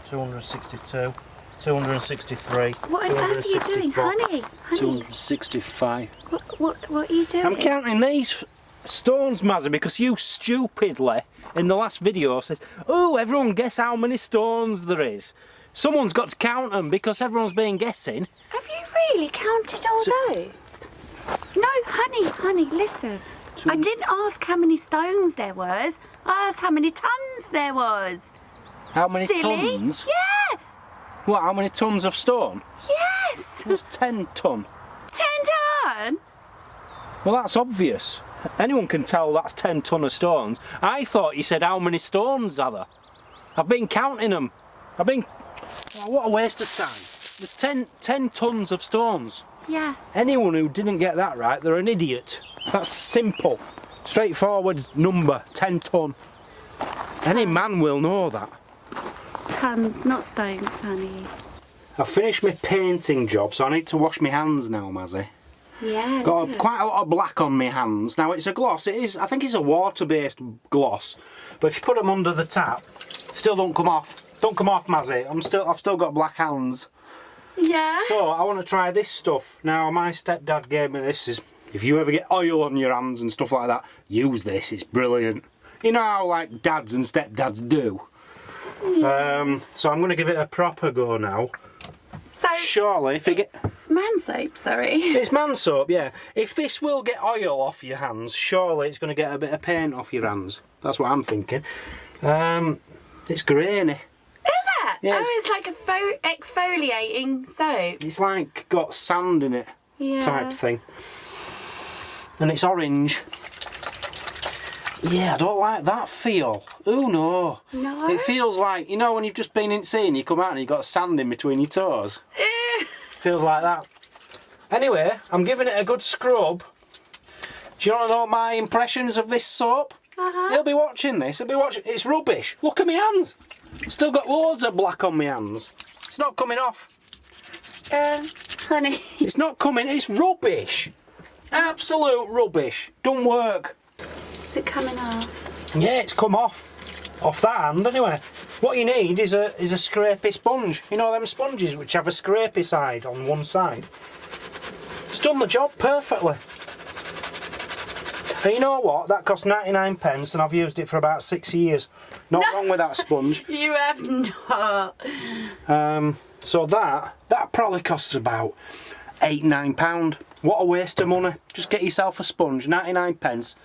262, 263. What on earth are you doing, honey? 265. What are you doing? I'm counting these stones, Mazzy, because you stupidly, in the last video, says, oh, everyone guess how many stones there is. Someone's got to count them because everyone's been guessing. Have you really counted all those? No, honey, listen. I didn't ask how many stones there was. I asked how many tons there was. How many Silly. tons? Yeah. What, how many tons of stone? Yes. It was 10 ton. 10 ton? Well, that's obvious. Anyone can tell that's 10 ton of stones. I thought you said how many stones are there? I've been counting them. Oh, what a waste of time. There's 10 tons of stones. Yeah. Anyone who didn't get that right, they're an idiot. That's simple. Straightforward number, 10 ton. Any man will know that. Tons, not stones, honey. I've finished my painting job, so I need to wash my hands now, Mazzy. Yeah. Got quite a lot of black on my hands. Now it's a gloss, I think it's a water-based gloss. But if you put them under the tap, still don't come off. Don't come off, Mazzy. I've still got black hands. Yeah. So I want to try this stuff. Now my stepdad gave me this. If you ever get oil on your hands and stuff like that, use this. It's brilliant. You know how like dads and stepdads do. Yeah. So I'm going to give it a proper go now. So surely, if it it's man soap, sorry. It's man soap, yeah. If this will get oil off your hands, surely it's going to get a bit of paint off your hands. That's what I'm thinking. It's grainy. Is it? Yeah, oh, it's like a exfoliating soap. It's like got sand in it, type thing. And it's orange. Yeah, I don't like that feel. Oh no. No? It feels like, you know when you've just been in sea and you come out and you've got sand in between your toes? Feels like that. Anyway, I'm giving it a good scrub. Do you want to know my impressions of this soap? He'll be watching this, it's rubbish. Look at my hands. Still got loads of black on my hands. It's not coming off. Honey. It's not coming, it's rubbish. Absolute rubbish. Don't work. Is it coming off? Yeah, it's come off. Off that hand anyway. What you need is a scrapey sponge. You know them sponges which have a scrapey side on one side. It's done the job perfectly. And you know what? That cost 99 pence and I've used it for about 6 years. Not wrong with that sponge. You have not. So that probably costs about £8–9. What a waste of money. Just get yourself a sponge, 99 pence.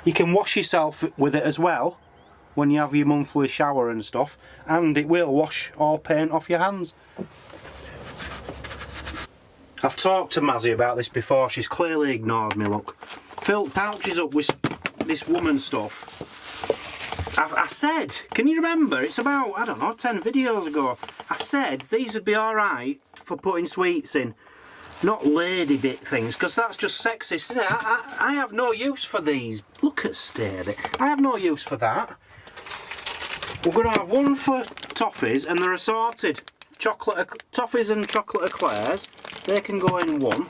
You can wash yourself with it as well when you have your monthly shower and stuff, and it will wash all paint off your hands. I've talked to Mazzy about this before, she's clearly ignored me, look. Filled pouches up with this woman stuff. I said, can you remember, it's about, I don't know, 10 videos ago, I said these would be alright for putting sweets in. Not lady bit things, because that's just sexist, isn't it? I have no use for these. Look at Stady. I have no use for that. We're going to have one for toffees, and they're assorted. Toffees and chocolate eclairs. They can go in one.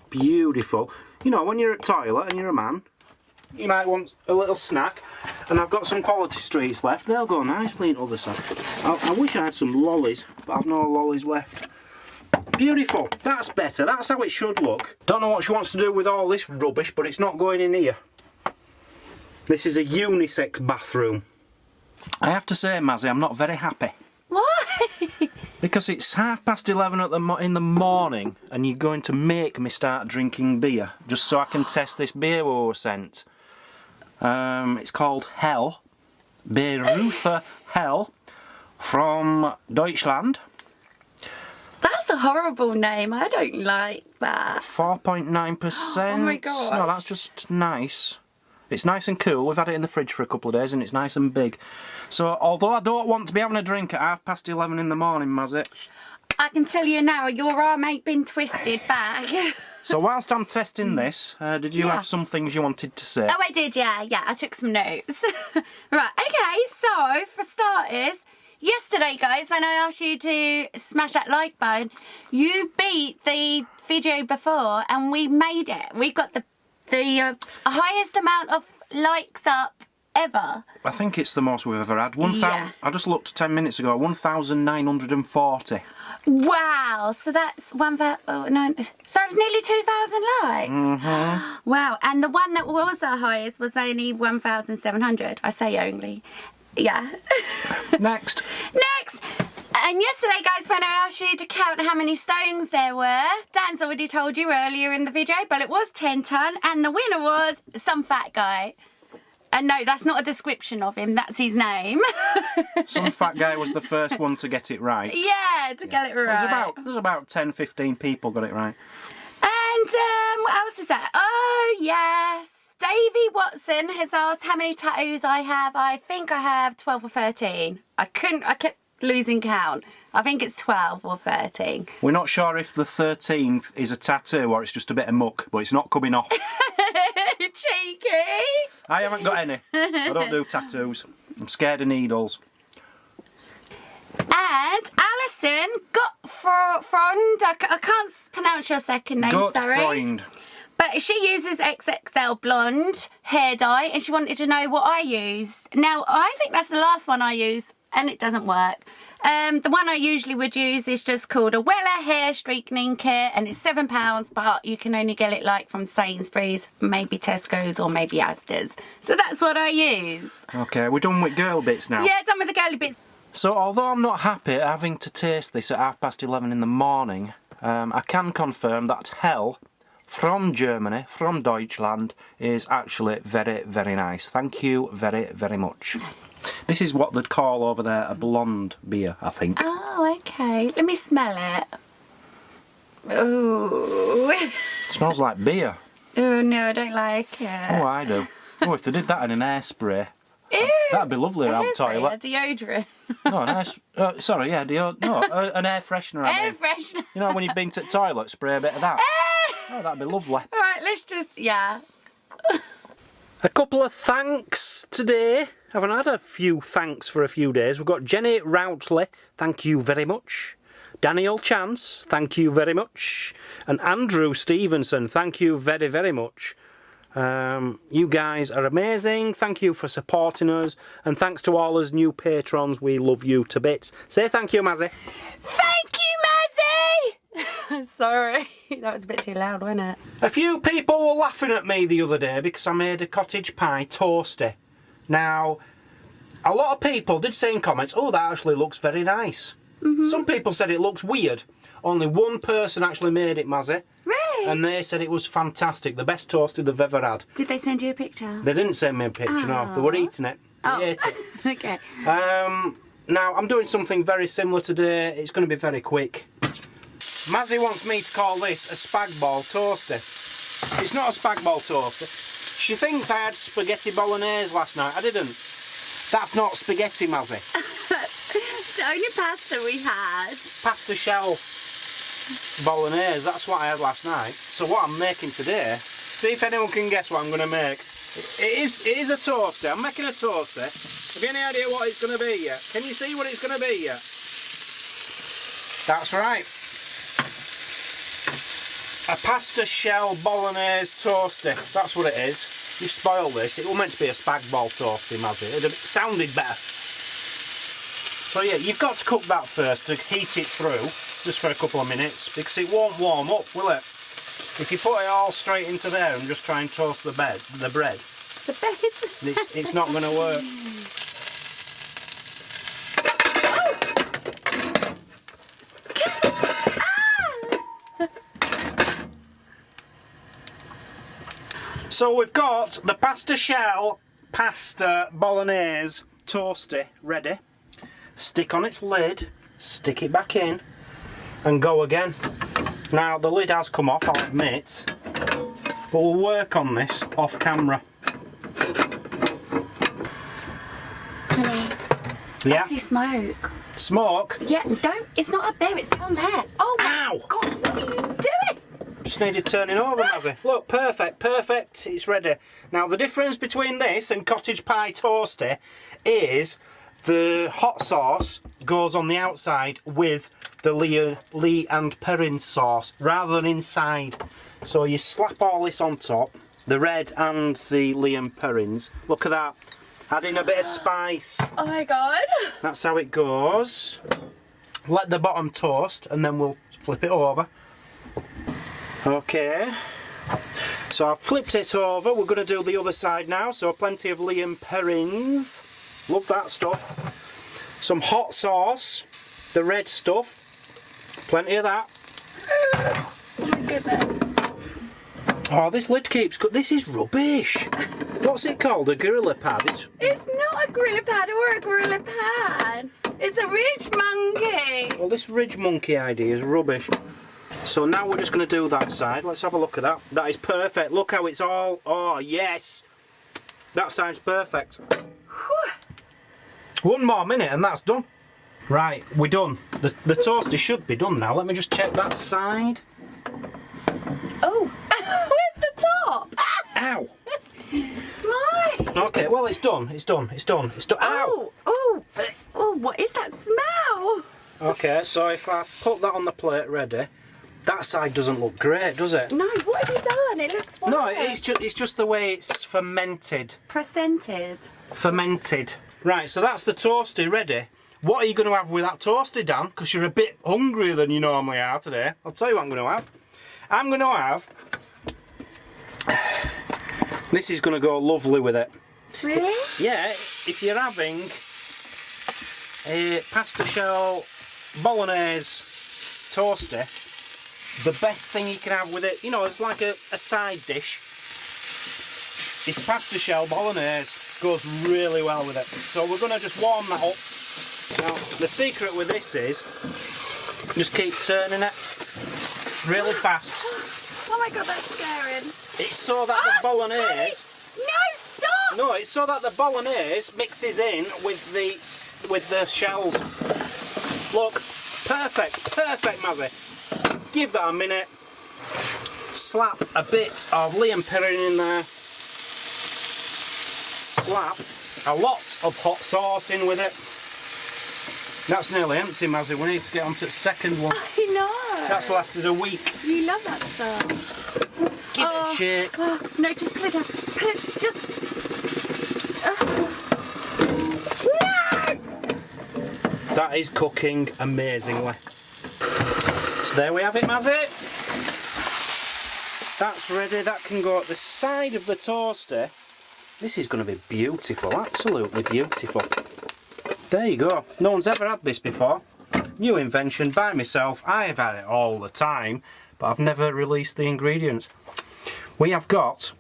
Beautiful. You know, when you're at toilet and you're a man, you might want a little snack. And I've got some quality streets left. They'll go nicely in other side. I wish I had some lollies, but I've no lollies left. Beautiful, that's better, that's how it should look. Don't know what she wants to do with all this rubbish, but it's not going in here. This is a unisex bathroom. I have to say, Mazzy, I'm not very happy. Why? Because it's 11:30 in the morning and you're going to make me start drinking beer, just so I can test this beer we were sent. It's called Hell. Beruther Hell from Deutschland. That's a horrible name. I don't like that. 4.9%. Oh my god. No, that's just nice. It's nice and cool. We've had it in the fridge for a couple of days and it's nice and big. So, although I don't want to be having a drink at 11:30 in the morning, Mazzy. I can tell you now, your arm ain't been twisted back. So whilst I'm testing this, did you have some things you wanted to say? Oh, I did, yeah. I took some notes. Right, okay, so, for starters, yesterday, guys, when I asked you to smash that like button, you beat the video before and we made it. We got the highest amount of likes up ever. I think it's the most we've ever had. Yeah. I just looked 10 minutes ago, 1,940. Wow, so that's 1,000, oh, no, so that's nearly 2,000 likes. Mm-hmm. Wow, and the one that was the highest was only 1,700. I say only. Yeah. Next. Next. And yesterday, guys, when I asked you to count how many stones there were, Dan's already told you earlier in the video, but it was 10 ton, and the winner was some fat guy. And no, that's not a description of him, that's his name. Some fat guy was the first one to get it right. Yeah, to get it right. There's about 10, 15 people got it right. And what else is that? Oh, yes. Davey Watson has asked how many tattoos I have. I think I have 12 or 13. I kept losing count. I think it's 12 or 13. We're not sure if the 13th is a tattoo or it's just a bit of muck, but it's not coming off. Cheeky. I haven't got any. I don't do tattoos. I'm scared of needles. And Alison Gottfried, I can't pronounce your second name, sorry. Gottfried. But she uses XXL blonde hair dye and she wanted to know what I used. Now, I think that's the last one I used and it doesn't work. The one I usually would use is just called a Weller Hair Straightening Kit and it's £7, but you can only get it like from Sainsbury's, maybe Tesco's or maybe Asda's. So that's what I use. Okay, we're done with girl bits now. Yeah, done with the girly bits. So although I'm not happy having to taste this at 11:30 in the morning, I can confirm that hell from Germany, from Deutschland, is actually very, very nice. Thank you very, very much. This is what they'd call over there a blonde beer, I think. Oh, okay. Let me smell it. Ooh. Smells like beer. Oh, no, I don't like it. Oh, I do. Oh, if they did that in an air spray, Ew. that'd be lovely around the toilet. A deodorant. No, an air... sorry, yeah, an air freshener. Air freshener. You know, when you've been to the toilet, spray a bit of that. Oh, that'd be lovely. All right, let's just, yeah. A couple of thanks today. I haven't had a few thanks for a few days. We've got Jenny Routley, thank you very much. Daniel Chance, thank you very much. And Andrew Stevenson, thank you very, very much. You guys are amazing. Thank you for supporting us. And thanks to all us new patrons. We love you to bits. Say thank you, Mazzy. Thank you, Mazzy! Sorry, that was a bit too loud, wasn't it? A few people were laughing at me the other day because I made a cottage pie toasty. Now, a lot of people did say in comments, oh, that actually looks very nice. Mm-hmm. Some people said it looks weird. Only one person actually made it, Mazzy. Really? And they said it was fantastic, the best toasty they've ever had. Did they send you a picture? They didn't send me a picture, no. They were eating it. They ate it. Okay. Now, I'm doing something very similar today. It's going to be very quick. Mazzy wants me to call this a spag ball toasty. It's not a spag ball toasty. She thinks I had spaghetti bolognese last night. I didn't. That's not spaghetti, Mazzy. It's the only pasta we had. Pasta shell bolognese, that's what I had last night. So what I'm making today, see if anyone can guess what I'm going to make. It is a toasty. I'm making a toasty. Have you any idea what it's going to be yet? Can you see what it's going to be yet? That's right. A pasta shell bolognese toasty. That's what it is. You've spoiled this. It was meant to be a spag ball toasty, Mazzy. It sounded better. So yeah, you've got to cook that first to heat it through, just for a couple of minutes, because it won't warm up, will it? If you put it all straight into there and just try and toast the bread, it's not going to work. So we've got the pasta shell pasta bolognese toasty ready. Stick on its lid, stick it back in, and go again. Now the lid has come off, I'll admit, but we'll work on this off camera. Honey, Yeah. I see smoke. Smoke? Yeah, don't. It's not up there, it's down there. Oh my Ow! God, what are you doing? Just needed turning over, Mazzy. Look, perfect, perfect, it's ready. Now the difference between this and cottage pie toasty is the hot sauce goes on the outside with the Lee and Perrin sauce rather than inside. So you slap all this on top, the red and the Lee and Perrins. Look at that. Add in a bit of spice. Oh my god. That's how it goes. Let the bottom toast and then we'll flip it over. Okay. So I've flipped it over. We're going to do the other side now. So plenty of Liam Perrins. Love that stuff. Some hot sauce. The red stuff. Plenty of that. Oh my goodness. Oh, this lid keeps... This is rubbish. What's it called? A gorilla pad? It's not a gorilla pad or a gorilla pad. It's a ridge monkey. Well, this ridge monkey idea is rubbish. So now we're just going to do that side. Let's have a look at that. That is perfect. Look how it's all... Oh, yes. That side's perfect. Whew. One more minute and that's done. Right, we're done. The toasty should be done now. Let me just check that side. Oh, where's the top? Ow. My. Okay, well, it's done. It's done. It's done. It's done. Ow. Oh, what is that smell? Okay, so if I put that on the plate ready, that side doesn't look great, does it? No, what have you done? It looks white. No, it's just the way it's fermented. Presented. Fermented. Right, so that's the toasty ready. What are you going to have with that toasty, Dan? Because you're a bit hungrier than you normally are today. I'll tell you what I'm going to have. I'm going to have... This is going to go lovely with it. Really? Yeah, if you're having a pasta shell bolognese toasty, the best thing you can have with it, you know, it's like a side dish. It's pasta shell bolognese. Goes really well with it. So we're going to just warm that up. Now, the secret with this is just keep turning it really fast. Oh my god, that's scaring. It's so that the bolognese... No, stop! No, it's so that the bolognese mixes in with the shells. Look, perfect, perfect, Mazzy. Give that a minute. Slap a bit of Liam Perrin in there. Slap a lot of hot sauce in with it. That's nearly empty, Mazzy. We need to get on to the second one. I know. That's lasted a week. You love that stuff. Give it a shake. Oh, no, just put it down. Put it, just... No! That is cooking amazingly. So there we have it, Mazzy. That's ready. That can go at the side of the toaster. This is going to be beautiful, absolutely beautiful. There you go. No one's ever had this before. New invention by myself. I have had it all the time, but I've never released the ingredients. We have got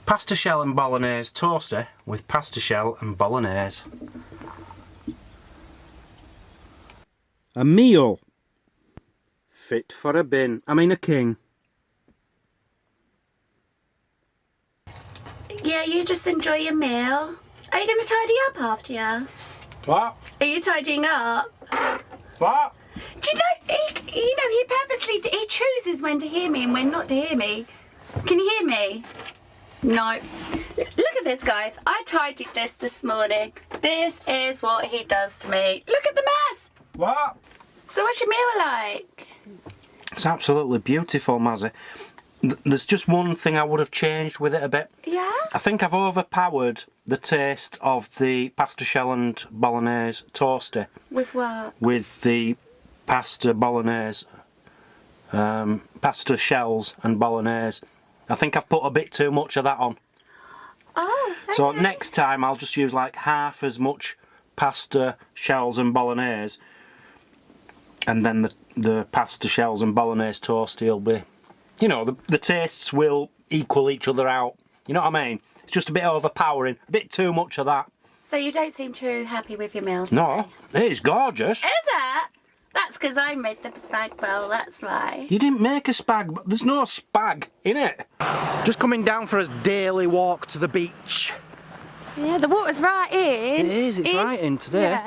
pasta shell and bolognese toaster with pasta shell and bolognese. A meal fit for a bin. I mean a king. Yeah, you just enjoy your meal. Are you going to tidy up after you? What? Are you tidying up? What? Do you know, he purposely, he chooses when to hear me and when not to hear me. Can you hear me? No. Look at this, guys. I tidied this morning. This is what he does to me. Look at the mess. What? So what's your meal like? It's absolutely beautiful, Mazzy. There's just one thing I would have changed with it a bit. Yeah? I think I've overpowered the taste of the pasta shell and bolognese toaster. With what? With the pasta bolognese, pasta shells and bolognese. I think I've put a bit too much of that on. Oh, okay. So next time I'll just use like half as much pasta shells and bolognese, and then the pasta shells and bolognese toasty will be, you know, the tastes will equal each other out. You know what I mean? It's just a bit overpowering, a bit too much of that. So you don't seem too happy with your meal today? No, it's gorgeous. Is it? That's because I made the spag bowl, that's why. You didn't make a spag, there's no spag in it. Just coming down for his daily walk to the beach. Yeah, the water's right in. It is, it's right in today.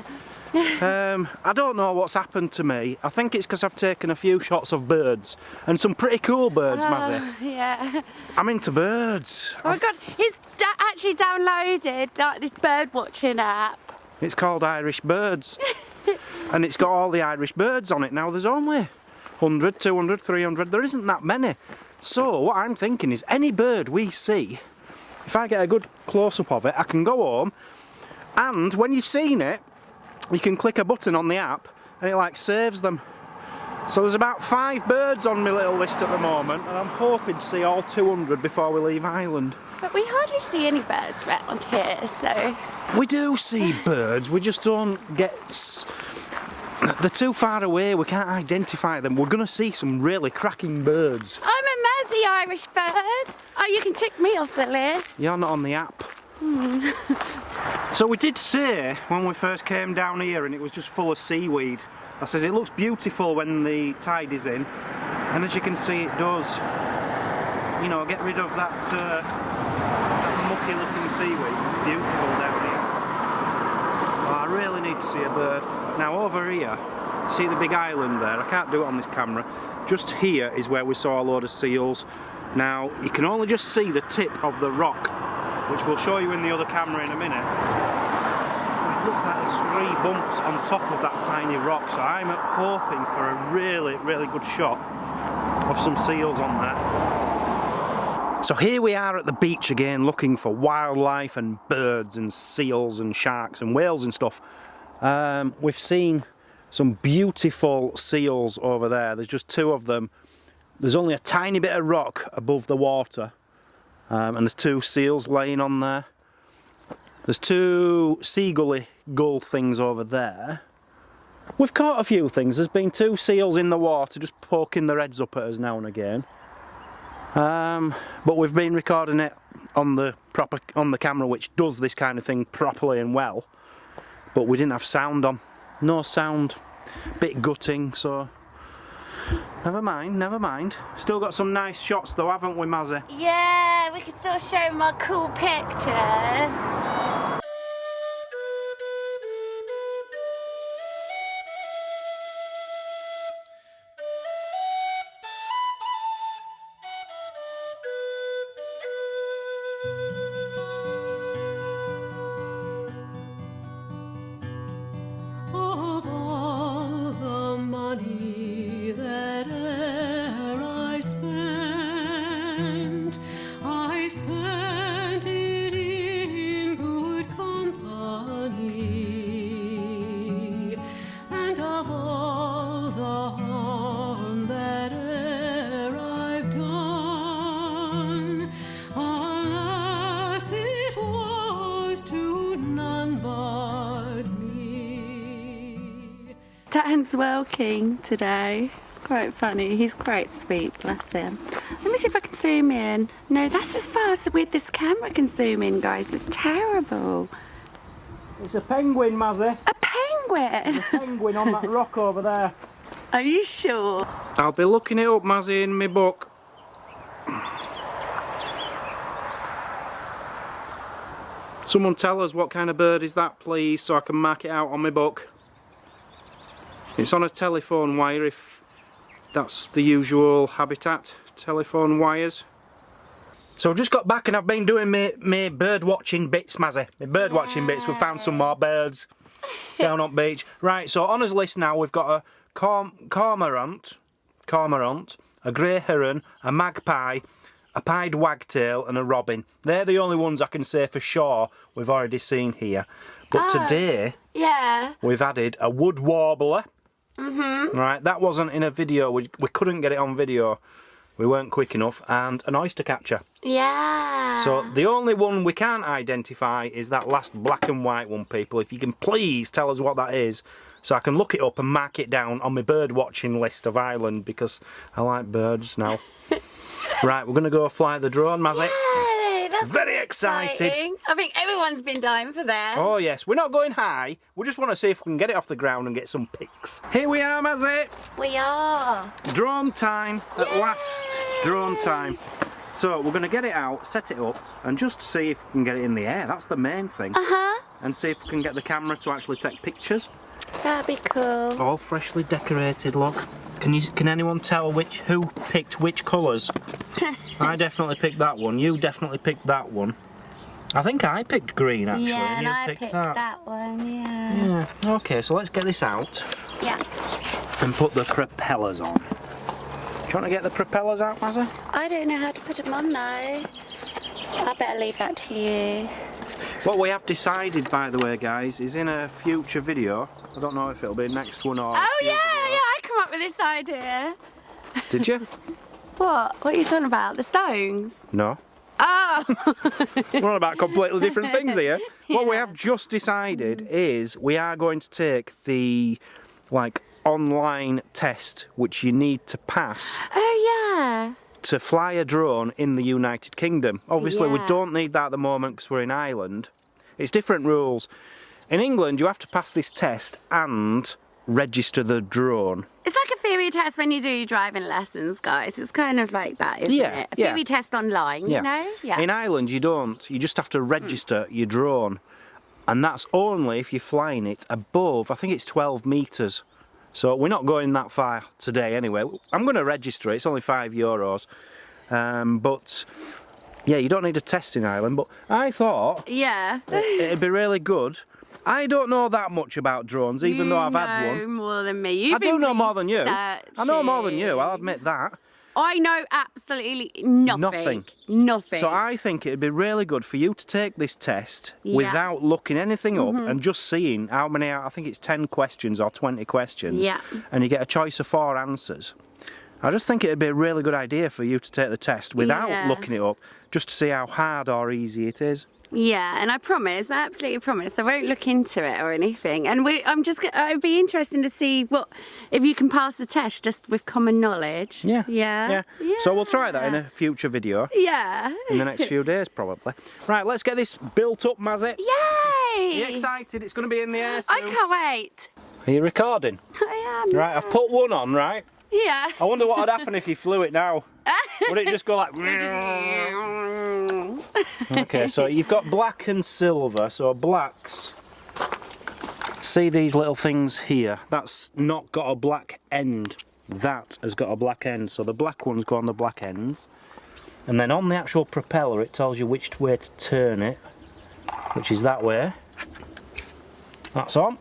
Yeah. I don't know what's happened to me. I think it's because I've taken a few shots of birds, and some pretty cool birds, Mazzy. Yeah. I'm into birds. Oh my god, he's actually downloaded this bird watching app. It's called Irish Birds. And it's got all the Irish birds on it now. There's only 100, 200, 300. There isn't that many. So what I'm thinking is any bird we see, if I get a good close-up of it, I can go home, and when you've seen it, you can click a button on the app, and it like saves them. So there's about 5 birds on my little list at the moment, and I'm hoping to see all 200 before we leave Ireland. But we hardly see any birds around here, so... We do see birds, we just don't get... They're too far away, we can't identify them. We're going to see some really cracking birds. I'm a Mazzy Irish bird. Oh, you can tick me off the list. You're not on the app. So we did say when we first came down here and it was just full of seaweed, I says it looks beautiful when the tide is in, and as you can see it does, you know, get rid of that mucky looking seaweed. It's beautiful down here. Well, I really need to see a bird. Now over here, see the big island there? I can't do it on this camera. Just here is where we saw a load of seals. Now you can only just see the tip of the rock, which we'll show you in the other camera in a minute. It looks like there's 3 bumps on top of that tiny rock, so I'm hoping for a really, really good shot of some seals on there. So here we are at the beach again, looking for wildlife and birds and seals and sharks and whales and stuff. We've seen some beautiful seals over there. There's just 2 of them. There's only a tiny bit of rock above the water. And there's 2 seals laying on there. There's 2 seagully gull things over there. We've caught a few things. There's been 2 seals in the water just poking their heads up at us now and again. But we've been recording it on the camera, which does this kind of thing properly and well. But we didn't have sound on. No sound. Bit gutting, so never mind, never mind. Still got some nice shots though, haven't we, Mazzy? Yeah, we can still show them our cool pictures. Of all the money that e'er I spent it in good company, and of all the harm that e'er I've done, alas, it was to none but me. Dan's working today. It's quite funny. He's quite sweet, bless him. Let me see if I can zoom in. No, that's as far as with this camera can zoom in, guys. It's terrible. It's a penguin, Mazzy. A penguin? A penguin on that rock over there. Are you sure? I'll be looking it up, Mazzy, in my book. Someone tell us what kind of bird is that, please, so I can mark it out on my book. It's on a telephone wire, if that's the usual habitat, telephone wires. So I've just got back and I've been doing my bird watching bits, Mazzy. My bird watching bits. We found some more birds down on beach. Right, so on his list now we've got a cormorant, a grey heron, a magpie, a pied wagtail and a robin. They're the only ones I can say for sure we've already seen here. But today, Yeah. we've added a wood warbler. Right, that wasn't in a video. We couldn't get it on video. We weren't quick enough. And an oyster catcher. Yeah. So the only one we can't identify is that last black and white one, people. If you can please tell us what that is, so I can look it up and mark it down on my bird watching list of Ireland, because I like birds now. Right, we're going to go fly the drone, Mazzy. Yay, that's Very excited. exciting. I think everyone's been dying for that. Oh yes, we're not going high. We just want to see if we can get it off the ground and get some pics. Here we are, Mazzy. We are. Drone time at last. Drone time. So we're going to get it out, set it up, and just see if we can get it in the air. That's the main thing. And see if we can get the camera to actually take pictures. That'd be cool. All freshly decorated, look. Can anyone tell who picked which colours? I definitely picked that one. You definitely picked that one. I think I picked green actually. Yeah, and you I picked picked that. that one, yeah. Yeah. Okay, so let's get this out Yeah. and put the propellers on. Do you want to get the propellers out, Mazzy? I don't know how to put them on though. I better leave that to you. What we have decided, by the way, guys, is in a future video. I don't know if it'll be next one or. Oh yeah, I come up with this idea. Did you? What? What are you talking about? The stones? No. Oh! We're on about completely different things here. What we have just decided is we are going to take the online test which you need to pass Oh yeah. to fly a drone in the United Kingdom. Obviously we Yeah. don't need that at the moment because we're in Ireland. It's different rules. In England you have to pass this test and register the drone. It's like a theory test when you do your driving lessons, guys. It's kind of like that, isn't Yeah, it? A yeah. theory test online, you know? Yeah. In Ireland you don't. You just have to register your drone. And that's only if you're flying it above, I think it's 12 metres. So we're not going that far today anyway. I'm going to register it, it's only €5. But yeah, you don't need a test in Ireland. But I thought Yeah. it'd be really good. I don't know that much about drones, even though I've had You one. know more than me. You've I do been know more than you. I know more than you, I'll researching. admit that. I know absolutely nothing. Nothing. Nothing. So I think it'd be really good for you to take this test Yeah. without looking anything up and just seeing how many, I think it's 10 questions or 20 questions. Yeah. And you get a choice of 4 answers. I just think it'd be a really good idea for you to take the test without Yeah. looking it up, just to see how hard or easy it is. Yeah, and I promise, I absolutely promise, I won't look into it or anything. And it'd be interesting to see if you can pass the test just with common knowledge. Yeah. Yeah. So we'll try that in a future video. Yeah. In the next few days, probably. Right, let's get this built up, Mazzy. Are you Yay! excited? It's going to be in the air soon. I can't wait. Are you recording? I am. Right, I've put one on, right? Yeah. I wonder what would happen if you flew it now. Would it just go like... Okay, so you've got black and silver. So blacks... See these little things here? That's not got a black end. That has got a black end. So the black ones go on the black ends. And then on the actual propeller it tells you which way to turn it. Which is that way. That's on.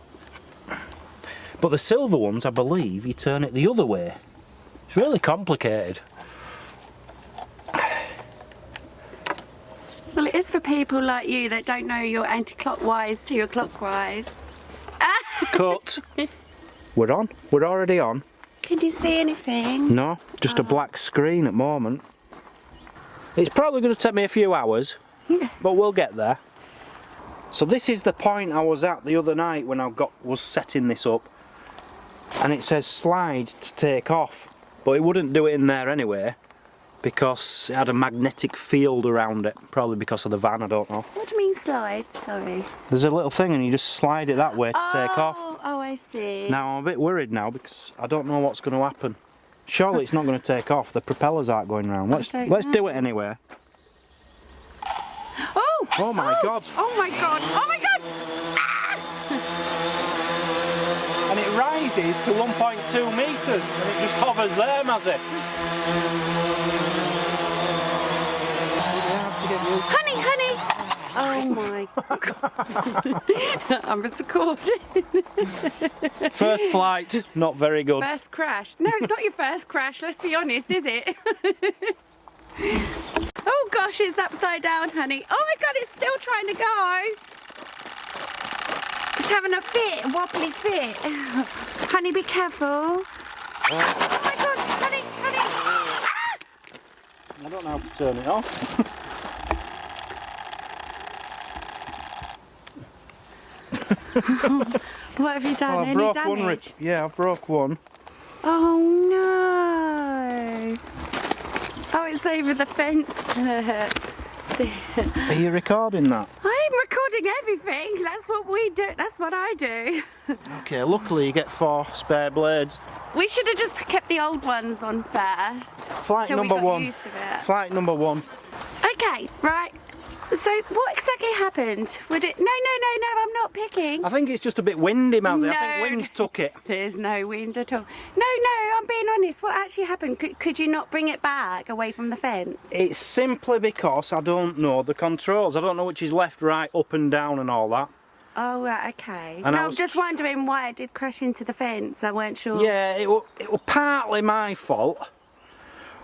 But the silver ones, I believe, you turn it the other way. It's really complicated. Well, it is for people like you that don't know your anti-clockwise to your clockwise. Cut. We're on. We're already on. Can you see anything? No, just a black screen at the moment. It's probably going to take me a few hours, but we'll get there. So this is the point I was at the other night when I was setting this up. And it says slide to take off, but it wouldn't do it in there anyway because it had a magnetic field around it, probably because of the van, I don't know. What do you mean slide? Sorry. There's a little thing and you just slide it that way to take off. Oh, I see. Now I'm a bit worried now because I don't know what's going to happen. Surely it's not going to take off, the propellers aren't going round. Let's do it anyway. Oh! Oh my God. Oh my God! Oh my God! And it rises to 1.2 metres and it just hovers there, Mazzy. Honey, honey! Oh my God! I'm recording. First flight, not very good. First crash. No, it's not your first crash. Let's be honest, is it? Oh gosh, it's upside down, honey. Oh my God, it's still trying to go. It's having a fit, a wobbly fit. Honey, be careful. Oh my God, honey, honey. Ah! I don't know how to turn it off. What have you done? Oh, I Any broke damage? one. Yeah, I broke one. Oh no. Oh, it's over the fence. See. Are you recording that? I'm recording everything. That's what we do. That's what I do. Okay, luckily you get 4 spare blades. We should have just kept the old ones on first. Flight till we number got 1. used to it. Flight number 1. Okay, right. So what exactly happened? Would it? No, I'm not picking. I think it's just a bit windy, Mazzy. I No. think wind took it. There's no wind at all. No, I'm being honest. What actually happened? Could you not bring it back away from the fence? It's simply because I don't know the controls. I don't know which is left, right, up and down and all that. Oh, right, okay. And I No, I'm was- just wondering why it did crash into the fence. I weren't sure. Yeah, it was partly my fault.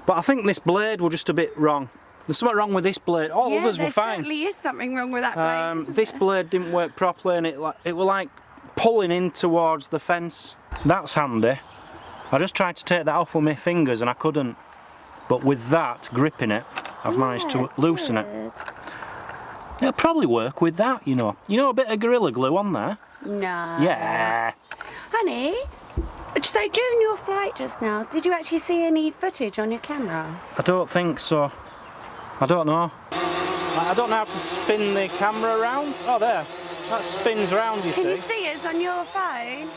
But I think this blade was just a bit wrong. There's something wrong with this blade. All Yeah, others were there fine. certainly is something wrong with that blade. isn't This there? blade didn't work properly, and it was like pulling in towards the fence. That's handy. I just tried to take that off with my fingers and I couldn't. But with that, gripping it, I've managed to that's loosen it. good. It'll probably work with that, you know. You know, a bit of Gorilla Glue on there? No. Yeah. Honey, so during your flight just now, did you actually see any footage on your camera? I don't think so. I don't know. I don't know how to spin the camera around. Oh, there. That spins round, you Can see. you see us on your phone?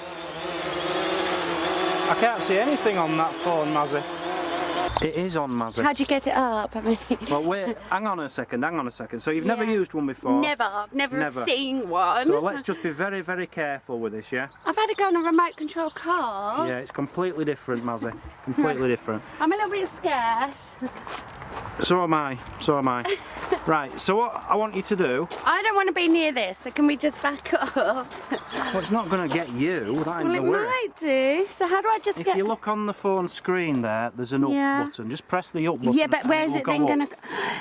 I can't see anything on that phone, Mazzy. It is on, Mazzy. How'd you get it up? I mean, Well, wait, hang on a second. So you've never Yeah. used one before? never seen one. So let's just be very, very careful with this, yeah? I've had to go on a remote control car. Yeah, it's completely different, Mazzy. Completely different. I'm a little bit scared. So am I. Right, so what I want you to do... I don't want to be near this, so can we just back up? Well, it's not going to get you. That ain't Well, the it way. might do. So how do I just If get... you look on the phone screen there, there's an up Yeah. button. Just press the up button. Yeah, but and where's will it go then up. going to...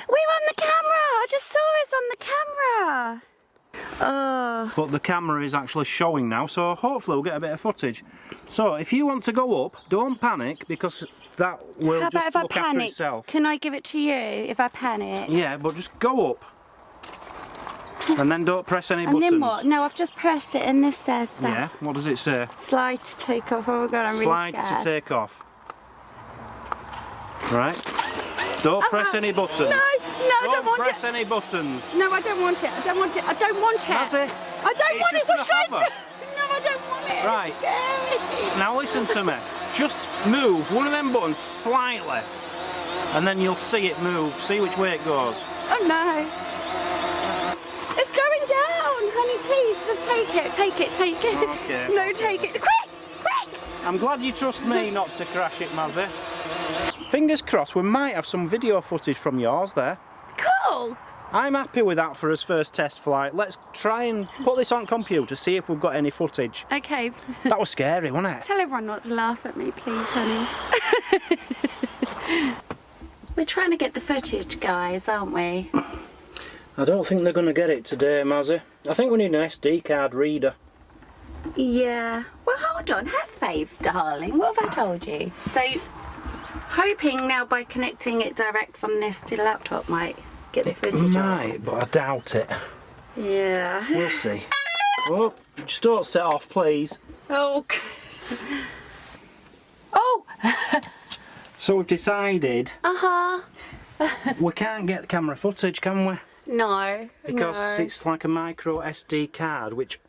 We're on the camera! I just saw us on the camera! Oh. But the camera is actually showing now, so hopefully we'll get a bit of footage. So if you want to go up, don't panic, because that will How about just if I look after panic? itself. Can I give it to you if I panic? Yeah, but just go up. And then don't press any And buttons. then what? No, I've just pressed it and this says that. Yeah, what does it say? Slide to take off. Oh my god, I'm Slide really scared. to take off. Right. Don't press any buttons. No, I don't want press it. any buttons. No, I don't want it. I don't want it. I don't want it. Mazzy, I don't it's want it. just What gonna should I hover. do? No, I don't want it. Right. It's scary. Now listen to me. Just move one of them buttons slightly, and then you'll see it move. See which way it goes. Oh no. It's going down. Honey, please, just take it. Take it. Take it. Okay. No, take it. Quick! Quick! I'm glad you trust me not to crash it, Mazzy. Fingers crossed, we might have some video footage from yours there. Cool. I'm happy with that for his first test flight. Let's try and put this on computer, see if we've got any footage. Okay. That was scary, wasn't it? Tell everyone not to laugh at me, please, honey. We're trying to get the footage, guys, aren't we? I don't think they're going to get it today, Mazzy. I think we need an SD card reader. Yeah. Well, hold on. Have faith, darling. What have I told you? So, hoping now by connecting it direct from this to the laptop might get the footage on. Might, but I doubt it. Yeah. We'll see. Oh, just don't set off, please. Oh. Oh. So we've decided Uh-huh. we can't get the camera footage, can we? No. Because no. it's like a micro SD card, which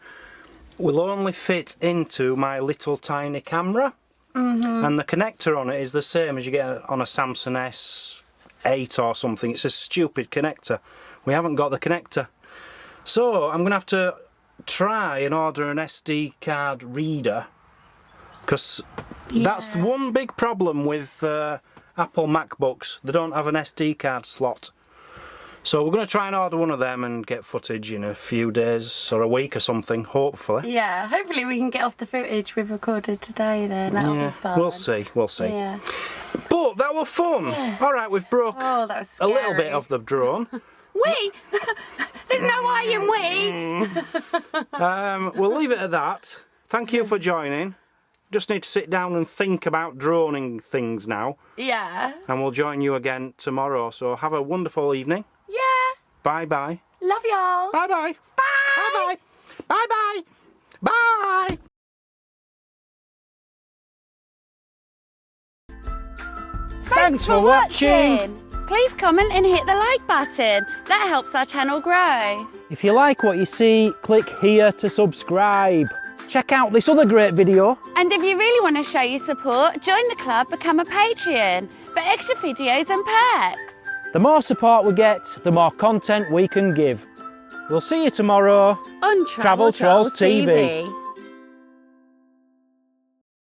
will only fit into my little tiny camera. And the connector on it is the same as you get on a Samsung S8 or something. It's a stupid connector. We haven't got the connector. So I'm going to have to try and order an SD card reader, because that's one big problem with Apple MacBooks. They don't have an SD card slot. So we're going to try and order one of them and get footage in a few days or a week or something, hopefully. Yeah, hopefully we can get off the footage we've recorded today then. That'll be fun. We'll see, we'll see. Yeah. But that was fun. All right, we've broke Oh, that was a scary. little bit of the drone. We? There's no I in we. We'll leave it at that. Thank you for joining. Just need to sit down and think about droning things now. Yeah. And we'll join you again tomorrow. So have a wonderful evening. Yeah. Bye-bye. Love y'all. Bye-bye. Bye. Bye-bye. Bye-bye. Bye. Thanks for watching. Please comment and hit the like button. That helps our channel grow. If you like what you see, click here to subscribe. Check out this other great video. And if you really want to show your support, join the club, become a Patreon for extra videos and perks. The more support we get, the more content we can give. We'll see you tomorrow On Travel Trolls TV.